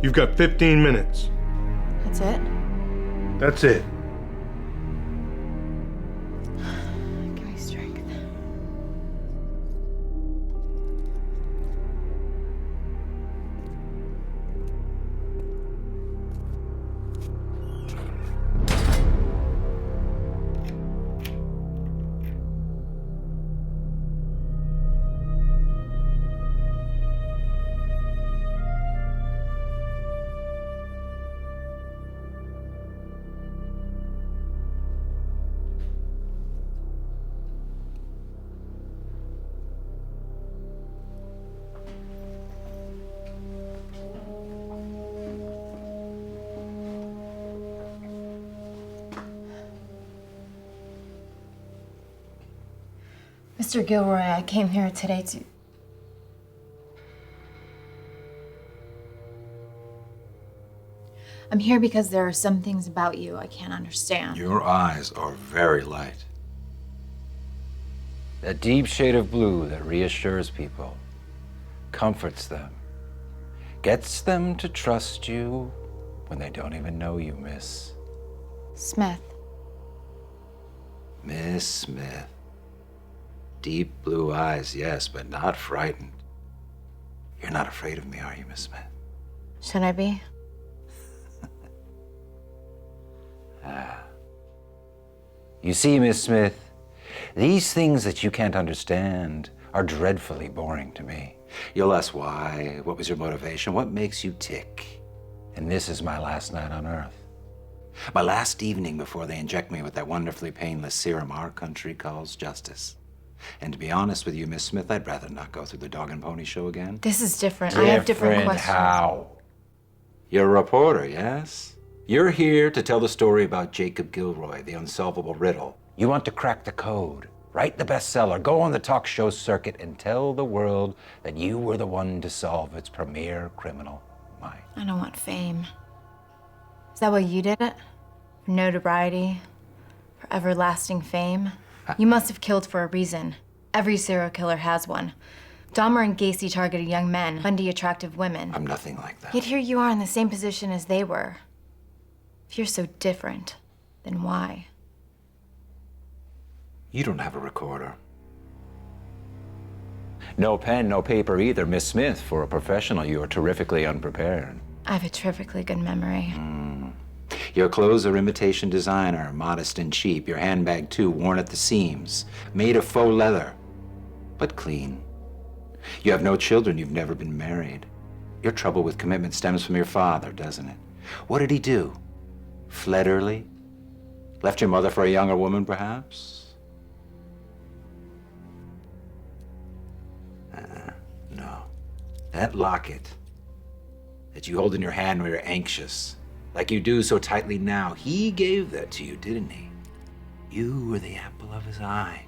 You've got 15 minutes. That's it? That's it. Give me strength. Mr. Gilroy, I came here today to... I'm here because there are some things about you I can't understand. Your eyes are very light. That deep shade of blue that reassures people, comforts them, gets them to trust you when they don't even know you, Miss. Smith. Miss Smith. Deep blue eyes, yes, but not frightened. You're not afraid of me, are you, Miss Smith? Should I be? You see, Miss Smith, these things that you can't understand are dreadfully boring to me. You'll ask why, what was your motivation, what makes you tick? And this is my last night on Earth. My last evening before they inject me with that wonderfully painless serum our country calls justice. And to be honest with you, Miss Smith, I'd rather not go through the dog and pony show again. This is different. I have different questions. How? You're a reporter, yes? You're here to tell the story about Jacob Gilroy, the unsolvable riddle. You want to crack the code, write the bestseller, go on the talk show circuit, and tell the world that you were the one to solve its premier criminal mind. I don't want fame. Is that why you did it? For notoriety? For everlasting fame? You must have killed for a reason. Every serial killer has one. Dahmer and Gacy targeted young men, Bundy attractive women. I'm nothing like that. Yet here you are in the same position as they were. If you're so different, then why? You don't have a recorder. No pen, no paper either, Miss Smith. For a professional, you are terrifically unprepared. I have a terrifically good memory. Your clothes are imitation designer, modest and cheap. Your handbag, too, worn at the seams, made of faux leather, but clean. You have no children, you've never been married. Your trouble with commitment stems from your father, doesn't it? What did he do? Fled early? Left your mother for a younger woman, perhaps? No. That locket that you hold in your hand when you're anxious, like you do so tightly now, he gave that to you, didn't he? You were the apple of his eye.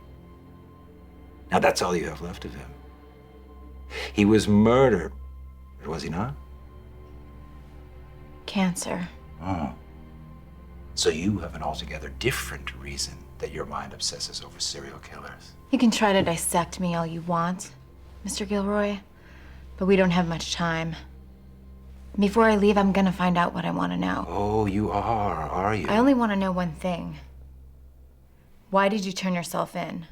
Now that's all you have left of him. He was murdered, was he not? Cancer. Oh. So you have an altogether different reason that your mind obsesses over serial killers. You can try to dissect me all you want, Mr. Gilroy, but we don't have much time. Before I leave, I'm gonna find out what I want to know. Oh, you are you? I only want to know one thing. Why did you turn yourself in?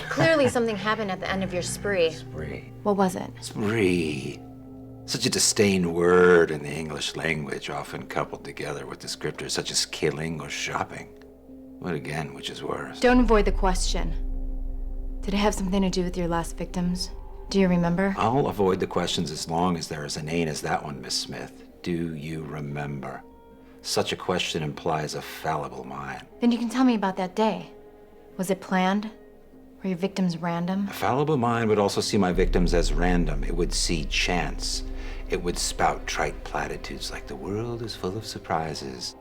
Clearly something happened at the end of your spree. Spree. What was it? Spree. Such a disdained word in the English language, often coupled together with descriptors such as killing or shopping. But again, which is worse? Don't avoid the question. Did it have something to do with your last victims? Do you remember? I'll avoid the questions as long as they're as inane as that one, Miss Smith. Do you remember? Such a question implies a fallible mind. Then you can tell me about that day. Was it planned? Were your victims random? A fallible mind would also see my victims as random. It would see chance. It would spout trite platitudes like the world is full of surprises.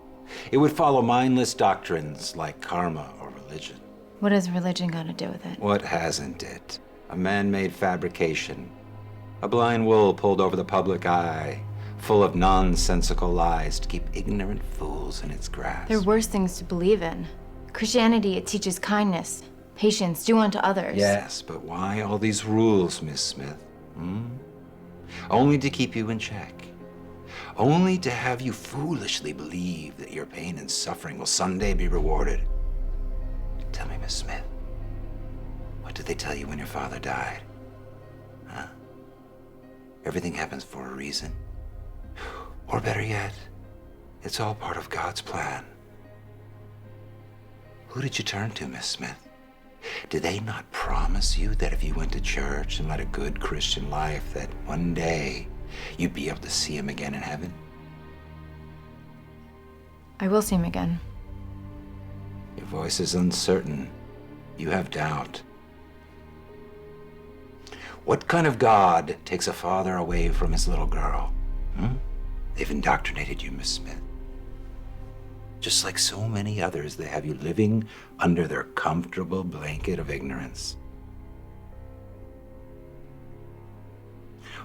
It would follow mindless doctrines like karma or religion. What has religion got to do with it? What hasn't it? A man-made fabrication. A blind wool pulled over the public eye, full of nonsensical lies to keep ignorant fools in its grasp. There are worse things to believe in. Christianity, it teaches kindness, Patience, do unto others. Yes, but why all these rules, Miss Smith? Only to keep you in check. Only to have you foolishly believe that your pain and suffering will someday be rewarded. Tell me, Miss Smith, what did they tell you when your father died? Huh? Everything happens for a reason. Or better yet, it's all part of God's plan. Who did you turn to, Miss Smith? Did they not promise you that if you went to church and led a good Christian life, that one day you'd be able to see him again in heaven? I will see him again. Your voice is uncertain. You have doubt. What kind of God takes a father away from his little girl? They've indoctrinated you, Miss Smith. Just like so many others, they have you living under their comfortable blanket of ignorance.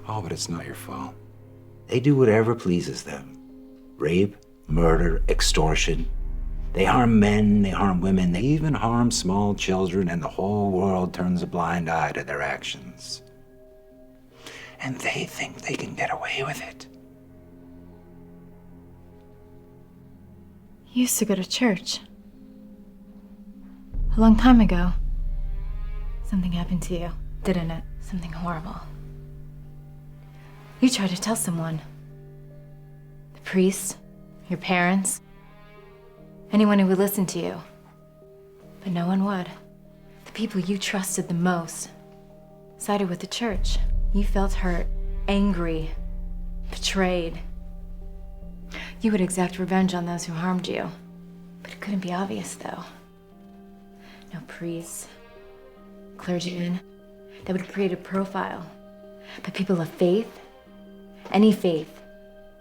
Oh, but it's not your fault. They do whatever pleases them. Rape, murder, extortion. They harm men, they harm women, they even harm small children, and the whole world turns a blind eye to their actions. And they think they can get away with it. You used to go to church. A long time ago. Something happened to you, didn't it? Something horrible. You tried to tell someone. The priest, your parents, anyone who would listen to you. But no one would. The people you trusted the most sided with the church. You felt hurt, angry, betrayed. You would exact revenge on those who harmed you. But it couldn't be obvious, though. No priests, clergymen, that would create a profile. But people of faith, any faith,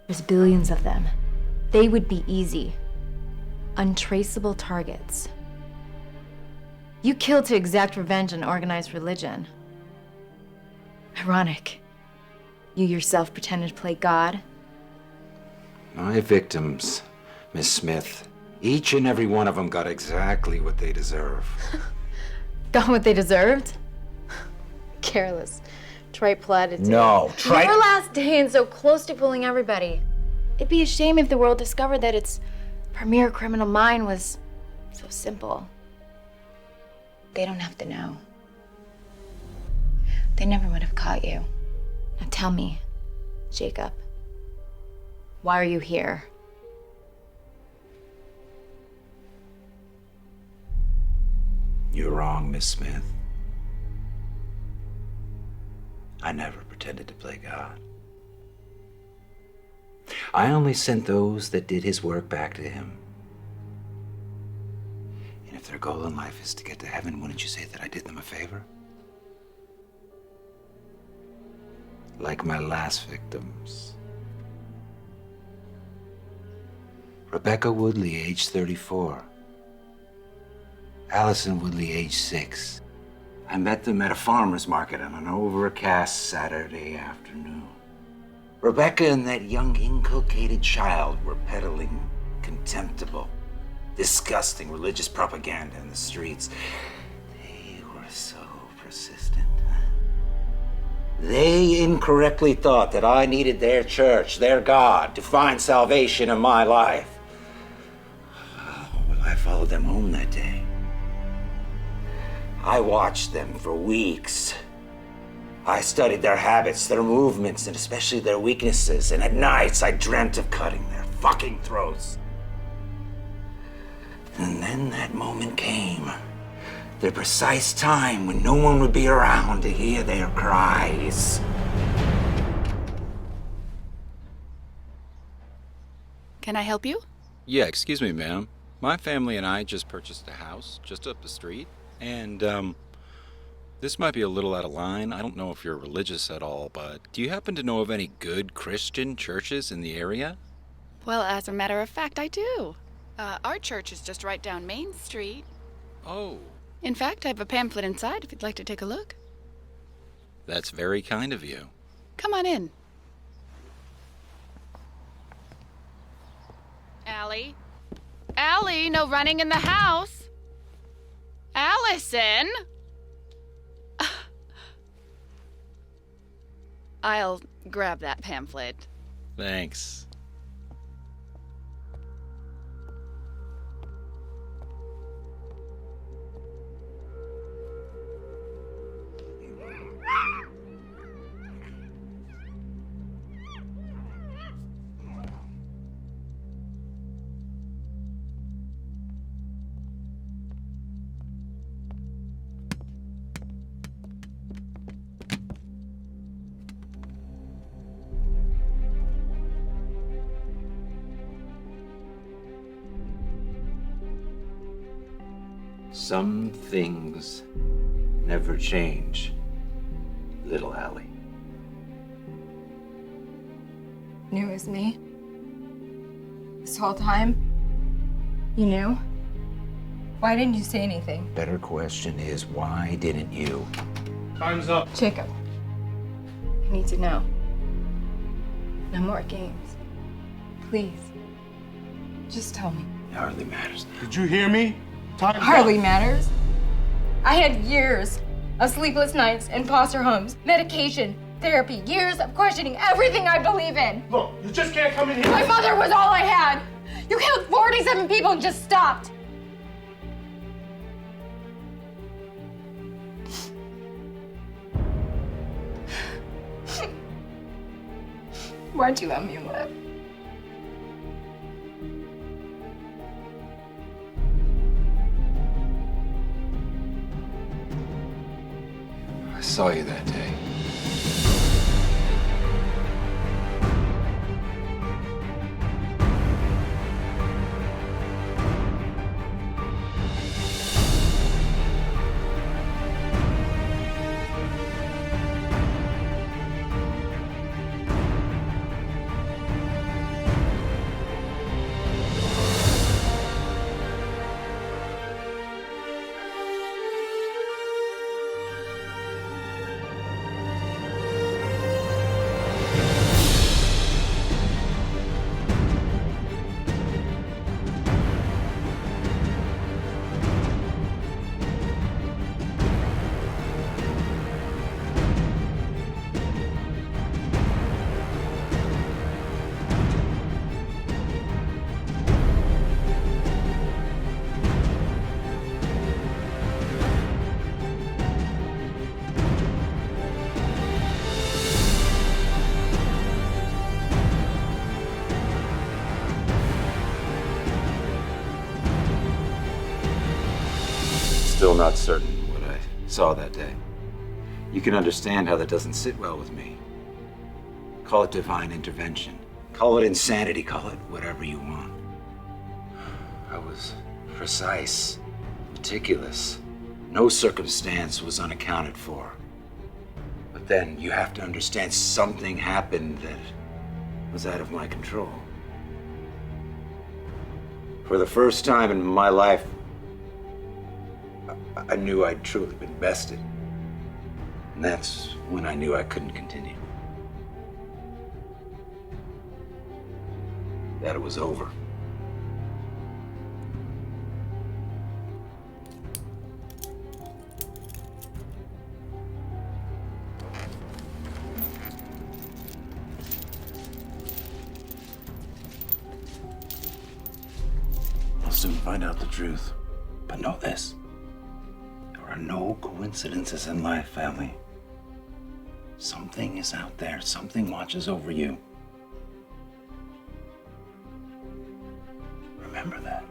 there's billions of them. They would be easy, untraceable targets. You killed to exact revenge on organized religion. Ironic. You yourself pretended to play God. My victims, Miss Smith, each and every one of them got exactly what they deserve. Got what they deserved? Careless. Trite platitude. No, trite. Your last day and so close to fooling everybody. It'd be a shame if the world discovered that its premier criminal mind was so simple. They don't have to know. They never would have caught you. Now tell me, Jacob, why are you here? You're wrong, Miss Smith. I never pretended to play God. I only sent those that did his work back to him. And if their goal in life is to get to heaven, wouldn't you say that I did them a favor? Like my last victims. Rebecca Woodley, age 34. Allison Woodley, age 6. I met them at a farmer's market on an overcast Saturday afternoon. Rebecca and that young inculcated child were peddling contemptible, disgusting religious propaganda in the streets. They were so persistent. They incorrectly thought that I needed their church, their God, to find salvation in my life. Oh, well, I followed them home that day. I watched them for weeks. I studied their habits, their movements, and especially their weaknesses. And at nights, I dreamt of cutting their fucking throats. And then that moment came. The precise time when no one would be around to hear their cries. Can I help you? Yeah, excuse me, ma'am. My family and I just purchased a house just up the street, and, this might be a little out of line. I don't know if you're religious at all, but do you happen to know of any good Christian churches in the area? Well, as a matter of fact, I do. Our church is just right down Main Street. Oh, In fact, I have a pamphlet inside if you'd like to take a look. that's very kind of you. Come on in. Allie? Allie, no running in the house! Allison! I'll grab that pamphlet. Thanks. Some things never change, little Allie. Knew it was me? This whole time? You knew? Why didn't you say anything? Better question is, why didn't you? Time's up. Jacob, I need to know. No more games. Please. Just tell me. It hardly matters now. Did you hear me? Time's Hardly up. matters. I had years of sleepless nights in foster homes, medication, therapy, years of questioning everything I believe in. Look, you just can't come in here. My mother was all I had. You killed 47 people and just stopped. Why'd you let me live? I saw you that day. Still not certain what I saw that day. You can understand how that doesn't sit well with me. Call it divine intervention. Call it insanity. Call it whatever you want. I was precise, meticulous. No circumstance was unaccounted for. But then you have to understand something happened that was out of my control. For the first time in my life, I knew I'd truly been bested. And that's when I knew I couldn't continue. That it was over. I'll soon find out the truth. But know this. There are no coincidences in life, family. Something is out there. Something watches over you. Remember that.